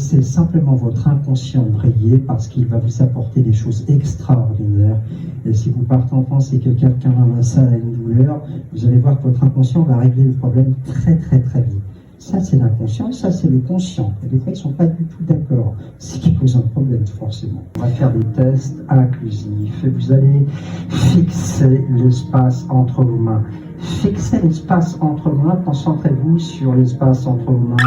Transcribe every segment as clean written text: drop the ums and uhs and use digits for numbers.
Laissez simplement votre inconscient briller parce qu'il va vous apporter des choses extraordinaires. Et si vous partez en France et que quelqu'un dans la salle a une douleur, vous allez voir que votre inconscient va régler le problème très très très vite. Ça c'est l'inconscient, ça c'est le conscient. Et des fois ils ne sont pas du tout d'accord. C'est qui pose un problème forcément. On va faire des tests inclusifs et vous allez fixer l'espace entre vos mains. Fixez l'espace entre vos mains, concentrez-vous sur l'espace entre vos mains.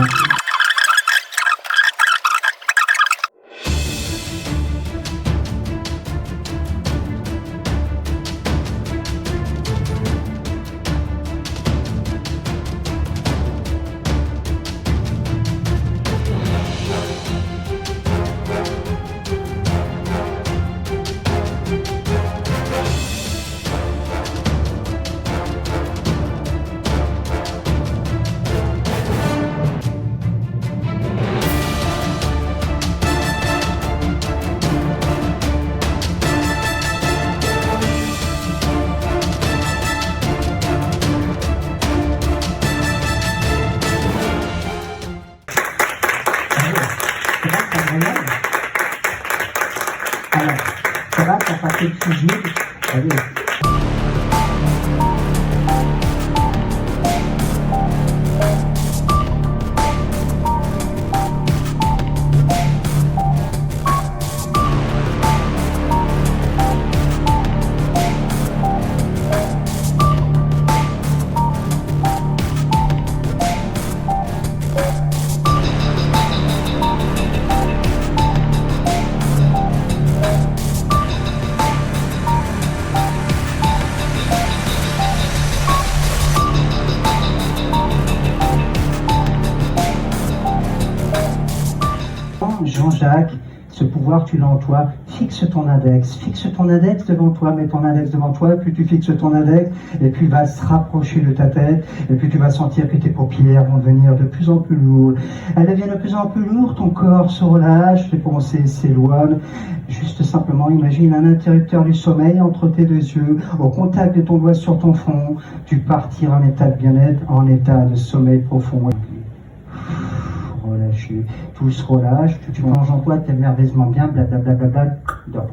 Alors, ça va, ça passe le sujet. Allez. Jean-Jacques, ce pouvoir tu l'as en toi, fixe ton index devant toi, mets ton index devant toi, plus tu fixes ton index, et puis il va se rapprocher de ta tête, et puis tu vas sentir que tes paupières vont devenir de plus en plus lourdes. Elles deviennent de plus en plus lourdes, ton corps se relâche, tes pensées s'éloignent. Juste simplement, imagine un interrupteur du sommeil entre tes deux yeux, au contact de ton doigt sur ton front, tu partiras en état de bien-être, en état de sommeil profond. Relâché, tout se relâche, tu manges en toi, t'es merveilleusement bien, blablabla, dors.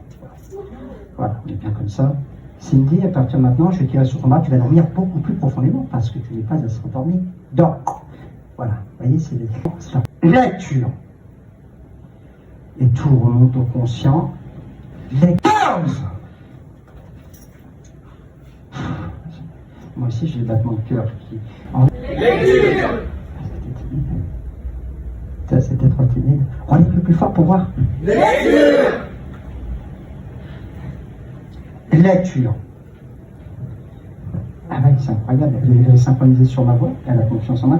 Voilà, on est bien comme ça. Cindy, à partir de maintenant, je vais tirer sur ton bras, tu vas dormir beaucoup plus profondément parce que tu n'es pas assez endormi. Dors. Voilà, vous voyez, c'est des lecture. Et tout remonte au conscient. Lecture. Moi aussi, j'ai le battement de cœur qui... Lecture. C'était trop timide. On est plus fort pour voir. Lecture. Lecture. Ah ouais, c'est incroyable. Elle est synchronisée sur ma voix. Elle a confiance en moi.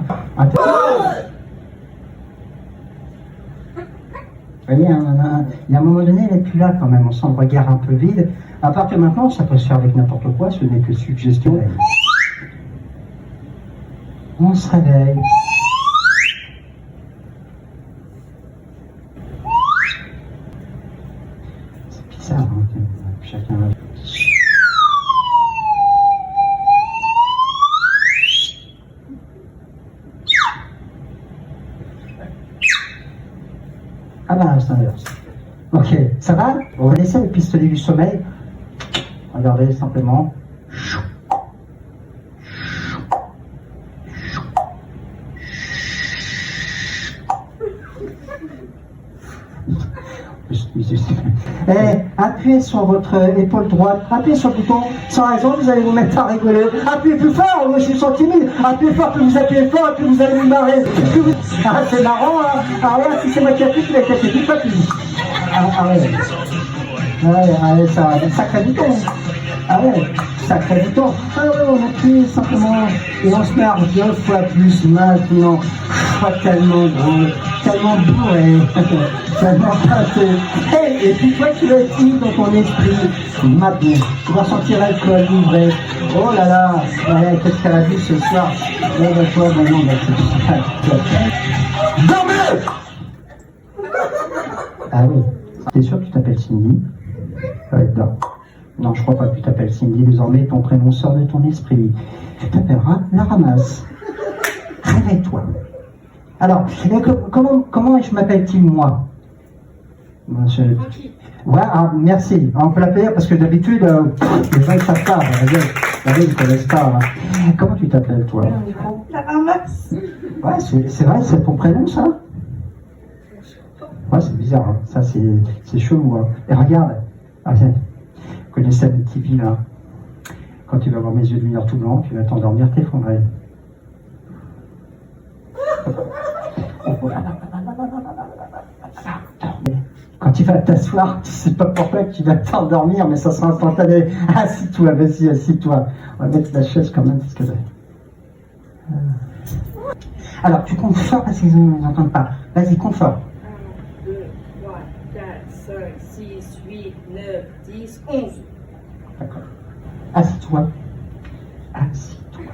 Vous voyez, il y a un moment donné, elle n'est plus là quand même. On sent le regard un peu vide. À partir de maintenant, ça peut se faire avec n'importe quoi. Ce n'est que suggestion. On se réveille. Ça, hein, chacun va... Ah ben, c'est l'inverse. Ok, ça va? On va laisser le pistolet du sommeil. Regardez simplement. Appuyez sur votre épaule droite, appuyez sur le bouton, sans raison, vous allez vous mettre à rigoler. Appuyez plus fort, moi je suis sens timide. Appuyez fort, plus vous appuyez fort, plus vous allez vous marrer. Ah, c'est marrant, hein. Ah ouais, si c'est moi qui appuie, tu vas casser plus pas plus. Ah ouais, ça crée du temps. Ah ouais, ça crée du temps. Ah ouais, on appuie simplement et on se marre 2 fois plus maintenant. Pas tellement drôle, tellement bourré, tellement pâté. Et puis toi tu vas être libre dans ton esprit, maintenant. Tu vas sentir l'alcool, l'ivraie. Oh là là, ouais, qu'est-ce qu'elle a vu ce soir? Là, toi, maintenant, dormez! Ah oui, t'es sûr que tu t'appelles Cindy? Ouais, dors. Non, je crois pas que tu t'appelles Cindy, désormais ton prénom sort de ton esprit. Tu t'appelleras La Ramasse. Réveille-toi. Alors, comment je m'appelle-t-il, moi? Ouais, ah, merci. On peut l'appeler parce que d'habitude, les gens ne savent pas. Ils ne connaissent pas. Hein. Comment tu t'appelles, toi? Ouais, c'est vrai, c'est ton prénom, ça? Ouais, c'est bizarre. Hein. Ça, c'est chelou. Hein. Et regarde. Ah, vous connaissez la TV, là? Quand tu vas voir mes yeux devenir tout blancs, tu vas t'endormir, t'effondrer. Quand tu vas t'asseoir, tu sais pas pourquoi tu vas t'endormir, mais ça sera instantané. Assis-toi, vas-y, assis-toi. On va mettre la chaise quand même, parce que... Alors, tu comptes fort parce qu'ils n'entendent pas. Vas-y, compte fort. 1, 2, 3, 4, 5, 6, 8, 9, 10, 11. D'accord. Assis-toi. Assis-toi.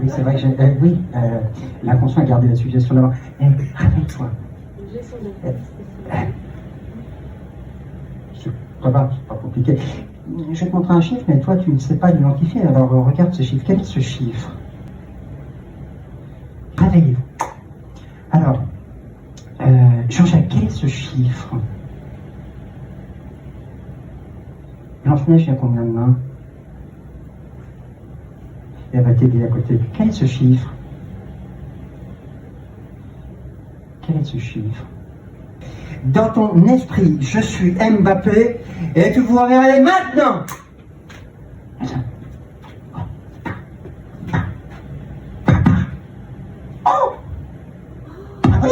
Oui, c'est vrai que j'ai... l'inconscient a gardé la suggestion d'abord. Réveille-toi. C'est pas compliqué. Je vais te montrer un chiffre, mais toi, tu ne sais pas l'identifier. Alors, regarde ce chiffre. Quel est ce chiffre? Réveillez-vous. Alors, Jean-Jacques, quel est ce chiffre? Blanche-Neige, il y a combien de mains? Et elle va t'aider à côté. Quel est ce chiffre? Quel est ce chiffre? Dans ton esprit, je suis Mbappé et tu vous reverrez maintenant. Oh! Oui!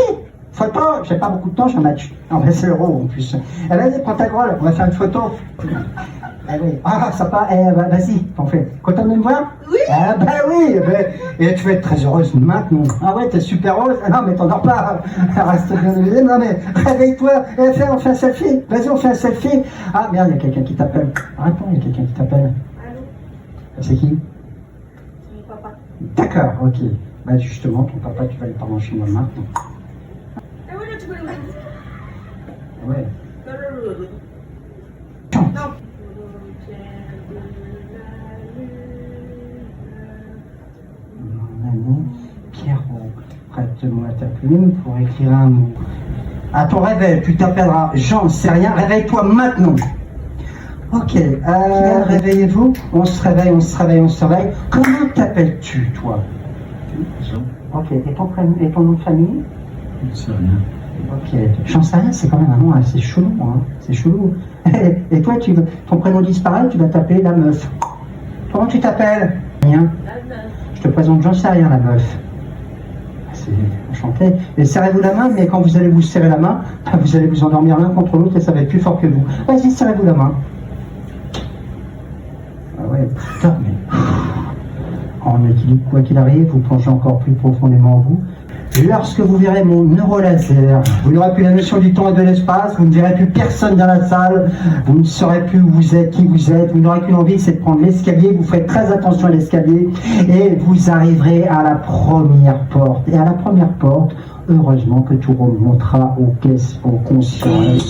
Photo! J'ai pas beaucoup de temps, j'ai un match. Non, mais c'est l'euro en plus. Vas-y, prends ta grolle, on va faire une photo. Ah oui. Ah, ça part. Vas-y, t'en fais. Content de me voir? Oui. Ah bah oui. Et tu vas être très heureuse maintenant. Ah ouais, t'es super heureuse. Ah non, mais t'endors pas. Reste bien éveillé. Non mais réveille-toi. On fait un selfie. Vas-y, on fait un selfie. Ah merde, il y a quelqu'un qui t'appelle. Attends, il y a quelqu'un qui t'appelle. Allô? C'est qui? Mon papa. D'accord, ok. Bah justement, ton papa, tu vas aller parler chez moi maintenant. Ah ouais, là, tu peux le... Ouais. Non. Mon ami Pierrot, prête-moi ta plume pour écrire un mot. À ton réveil, tu t'appelleras j'en sais rien, réveille-toi maintenant. Ok, réveillez-vous, on se réveille, on se réveille, on se réveille. Comment t'appelles-tu, toi? Jean. Ok, et ton nom de famille? J'en sais rien. Ok, j'en sais rien, c'est quand même un nom assez chelou, hein. C'est chelou. Et toi, ton prénom disparaît, tu vas t'appeler la meuf. Comment tu t'appelles? Rien. Je te présente j'en sais rien, la meuf. C'est enchanté. Et serrez-vous la main, mais quand vous allez vous serrer la main, vous allez vous endormir l'un contre l'autre et ça va être plus fort que vous. Vas-y, serrez-vous la main. Ah ouais, putain, mais... En équilibre, quoi qu'il arrive, vous plongez encore plus profondément en vous. Lorsque vous verrez mon neurolaser, vous n'aurez plus la notion du temps et de l'espace, vous ne verrez plus personne dans la salle, vous ne saurez plus où vous êtes, qui vous êtes, vous n'aurez qu'une envie, c'est de prendre l'escalier, vous ferez très attention à l'escalier et vous arriverez à la première porte. Et à la première porte, heureusement que tout remontera aux caisses, aux consciences.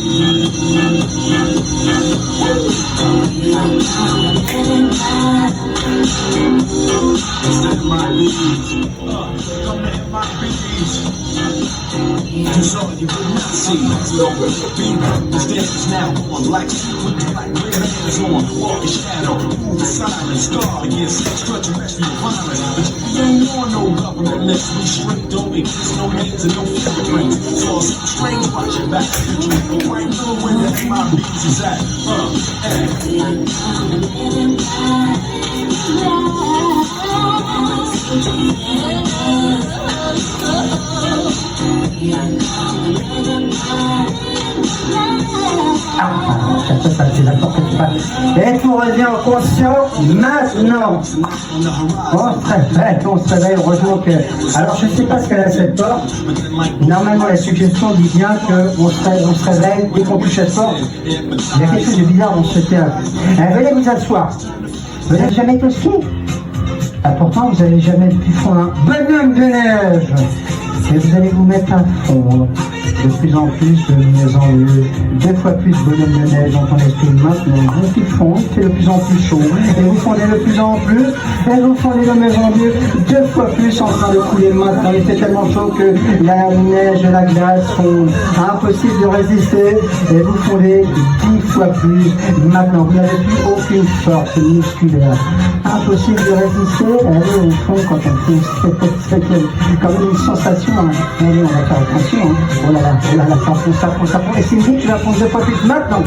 Cause all you will not see is nowhere to be. The stage is now on lights, with the light red hands on, walking shadow, move silence, guard against extraterrestrial violence. But you don't want no government, let's restrict, don't exist, no names and no fingerprints. So it's strange watching back at the truth, but right now where the MIBs is at, Et tout revient au conscient maintenant. On se réveille, heureusement que... Alors je sais pas ce qu'elle a cette porte. Normalement la suggestion dit bien qu'on se réveille dès qu'on touche cette porte. Il y a quelque chose de bizarre dans ce théâtre. Venez vous asseoir. Vous n'avez jamais été au ski? Pourtant vous n'avez jamais pu fondre un bonhomme de neige. Et vous allez vous mettre à fondre. de plus en plus, de mieux en mieux, 2 fois plus de bonhomme de neige dans ton esprit maintenant. Vous qui font, il fait de plus en plus chaud, et vous fondez de plus en plus, et vous fondez de mieux en mieux, 2 fois plus en train de couler maintenant. Il fait tellement chaud que la neige et la glace sont impossibles de résister, et vous fondez 10 fois plus maintenant. Vous n'avez plus aucune force musculaire. Impossible de résister, allez au fond quand on fait, c'est comme une sensation, hein. Allez, on va faire attention, hein. Oh là là, ça fond, et Cindy, tu vas prendre 2 fois plus maintenant.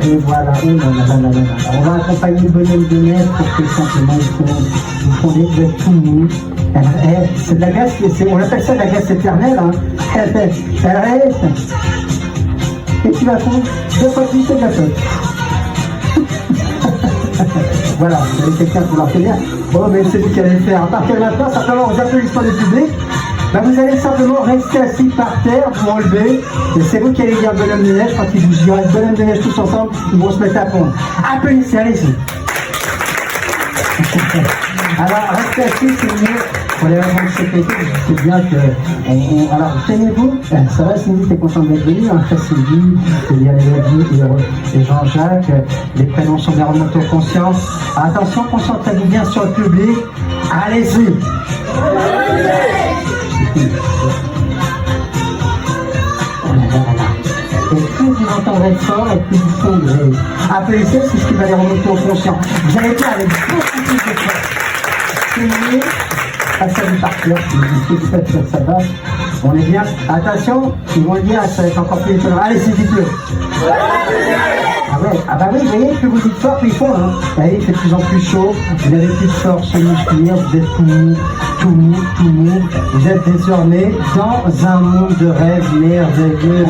Et voilà, oh là là. On va accompagner le bonhomme de neige pour que simplement vous fondez, vous êtes tout mou. C'est de la glace, on appelle ça de la glace éternelle, hein. Elle reste. Et tu vas fondre 2 fois plus, c'est de la flotte. Voilà, vous avez quelqu'un pour leur tenir. Bon, mais c'est vous qui allez le faire. À partir de maintenant, simplement, aux applaudissements du public, vous allez simplement rester assis par terre, vous enlever, et c'est vous qui allez dire bonhomme de neige. Quand ils vous diront bonhomme de neige tous ensemble, ils vont se mettre à fondre. Applaudissez, allez-y. Alors, restez assis, c'est mieux. Pour les raisons de sécurité, je sais bien que... alors, tenez-vous. Ça va, Cindy, t'es content d'être venu, hein, Cindy, il y a les Jean-Jacques, les prénoms sont bien remontés aux consciences. Attention, concentrez-vous bien sur le public. Allez-y. Et plus vous entendrez fort, et plus vous fondrez. Applaudissez, c'est ce qui va les remonter aux consciences. Vous allez faire avec beaucoup plus de force. Tenez. Passez à par cœur, ça va. On est bien. Attention, ils vont le dire, ça va être encore plus étonnant. Allez, c'est dites-le. Ah ouais, ah bah oui, vous voyez, plus vous dites fort, plus ils font, hein. Allez, il fait de plus en plus chaud, vous n'avez plus de force musculaire, vous êtes tout mou. Vous êtes désormais dans un monde de rêve merveilleux.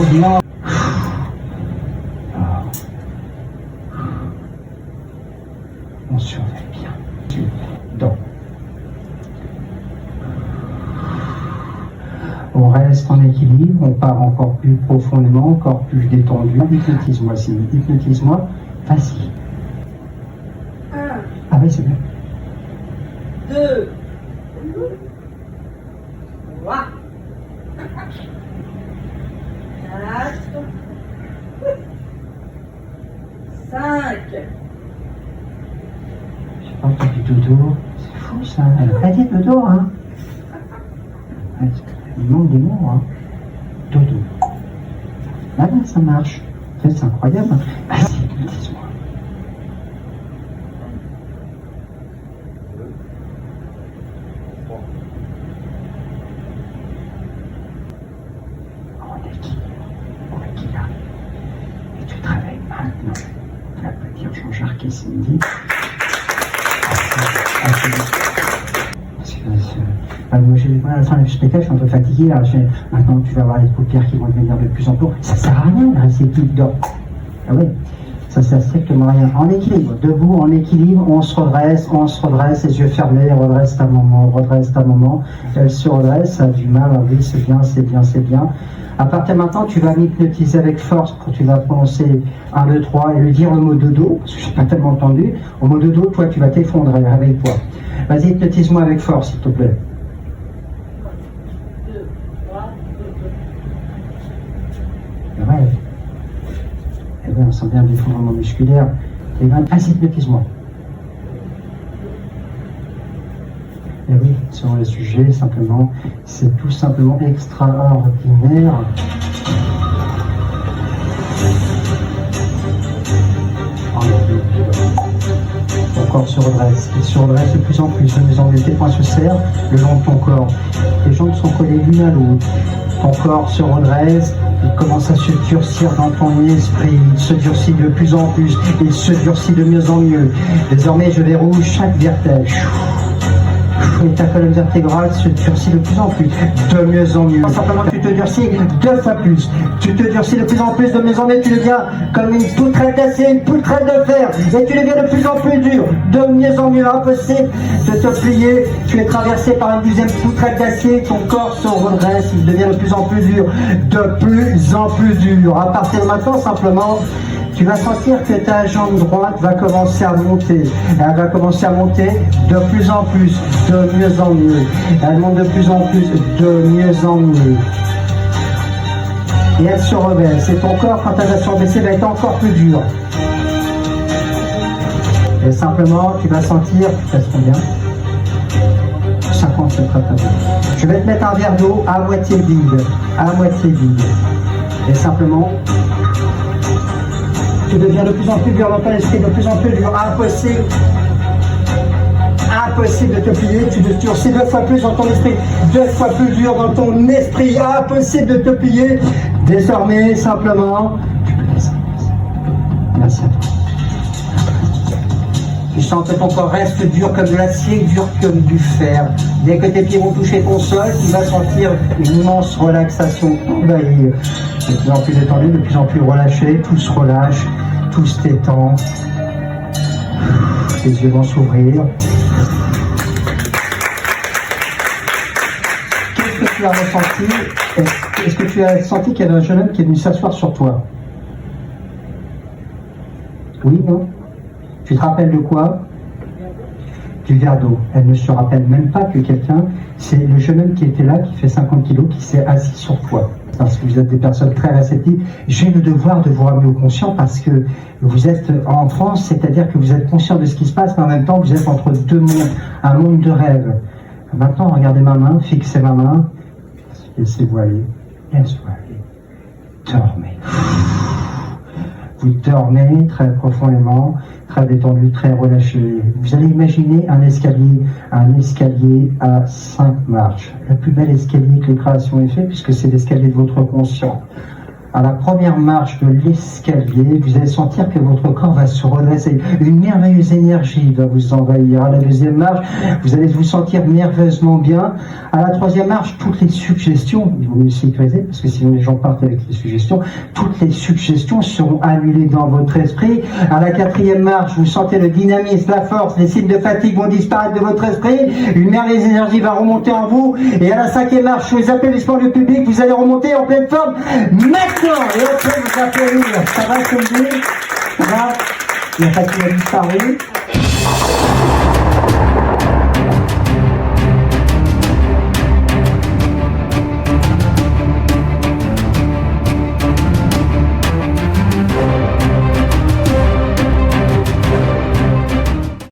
On surveille bien. Donc. On reste en équilibre, on part encore plus profondément, encore plus détendu. Hypnotise-moi, Cindy, hypnotise-moi. Vas-y. 1. Ah oui, c'est bien. 2. 3. 4. 5. J'ai pas entendu dodo. C'est fou ça. Elle a pas dit dodo, hein. Il manque des mots, hein. Dodo. Là, ça marche. C'est incroyable. Vas-y, hypnotise-moi. On est là. Et tu te réveilles maintenant. Tu vas pas dire Jean-Jacques et Cindy. Moi, à la fin du spectacle, je suis un peu fatigué. Là. Maintenant, tu vas avoir les paupières qui vont devenir de plus en plus. Ça sert à rien de rester tout dedans. Ah oui, ça sert strictement à rien. En équilibre, debout, en équilibre, on se redresse, les yeux fermés, redresse un moment. Elle se redresse, ça a du mal. Ah oui, c'est bien. À partir de maintenant, tu vas m'hypnotiser avec force quand tu vas prononcer 1, 2, 3 et lui dire le mot dodo, parce que je n'ai pas tellement entendu. Au mot dodo, toi, tu vas t'effondrer, réveille-toi. Vas-y, hypnotise-moi avec force, s'il te plaît. 2, 3, Ouais. Et ouais, on sent bien l'effondrement musculaire. Et bien, vas-y, hypnotise-moi. Et oui, sur le sujet, simplement, c'est tout simplement extraordinaire. Ton corps se redresse, il se redresse de plus en plus, de mieux en mieux. Tes poings se serrent le long de ton corps. Tes jambes sont collées l'une à l'autre. Ton corps se redresse, il commence à se durcir dans ton esprit. Il se durcit de plus en plus, il se durcit de mieux en mieux. Désormais, je verrouille chaque vertèbre. Et ta colonne vertébrale se durcit de plus en plus, de mieux en mieux. Simplement, tu te durcis 2 fois plus. Tu te durcis de plus en plus, de mieux en mieux. Tu deviens comme une poutrelle d'acier, une poutrelle de fer. Et tu deviens de plus en plus dur, de mieux en mieux. Impossible de te plier. Tu es traversé par une 2e poutrelle d'acier. Ton corps se redresse, il devient de plus en plus dur, de plus en plus dur. À partir de maintenant, simplement, Tu vas sentir que ta jambe droite va commencer à monter. Elle va commencer à monter de plus en plus, de mieux en mieux. Elle monte de plus en plus, de mieux en mieux. Et elle se rebaisse. Et ton corps, quand elle va se rebaisser, va être encore plus dur. Et simplement, tu vas sentir, tu pèses combien ? 50 c'est très bien. Je vais te mettre un verre d'eau à moitié vide. À moitié vide. Et simplement, tu deviens de plus en plus dur dans ton esprit, de plus en plus dur. Impossible. Impossible de te plier. Tu te durcis 2 fois plus dans ton esprit. 2 fois plus dur dans ton esprit. Impossible de te plier. Désormais, simplement, merci à toi. Tu sens que ton corps reste dur comme de l'acier, dur comme du fer. Dès que tes pieds vont toucher ton sol, tu vas sentir une immense relaxation envahir. De plus en plus détendu, de plus en plus relâché, tout se relâche, tout se détend. Les yeux vont s'ouvrir. Qu'est-ce que tu as ressenti ? Est-ce que tu as senti qu'il y avait un jeune homme qui est venu s'asseoir sur toi ? Oui, non ? Tu te rappelles de quoi ? Du verre d'eau. Elle ne se rappelle même pas que quelqu'un, c'est le jeune homme qui était là, qui fait 50 kilos, qui s'est assis sur toi. Parce que vous êtes des personnes très réceptives. J'ai le devoir de vous ramener au conscient parce que vous êtes en France, c'est-à-dire que vous êtes conscient de ce qui se passe, mais en même temps, vous êtes entre deux mondes, un monde de rêve. Maintenant, regardez ma main, fixez ma main, laissez-vous aller, laissez-vous aller, dormez. Vous dormez très profondément, très détendu, très relâché. Vous allez imaginer un escalier à 5 marches. Le plus bel escalier que les créations aient fait, puisque c'est l'escalier de votre conscient. À la première marche de l'escalier, vous allez sentir que votre corps va se redresser. Une merveilleuse énergie va vous envahir. À la deuxième marche, vous allez vous sentir merveilleusement bien. À la troisième marche, toutes les suggestions, il vaut mieux sécuriser, parce que sinon les gens partent avec les suggestions, toutes les suggestions seront annulées dans votre esprit. À la quatrième marche, vous sentez le dynamisme, la force, les signes de fatigue vont disparaître de votre esprit. Une merveilleuse énergie va remonter en vous. Et à la cinquième marche, sous les applaudissements du public, vous allez remonter en pleine forme. Maintenant, et après vous applaudir, ça va se lever, ça va, la fatigue a disparu.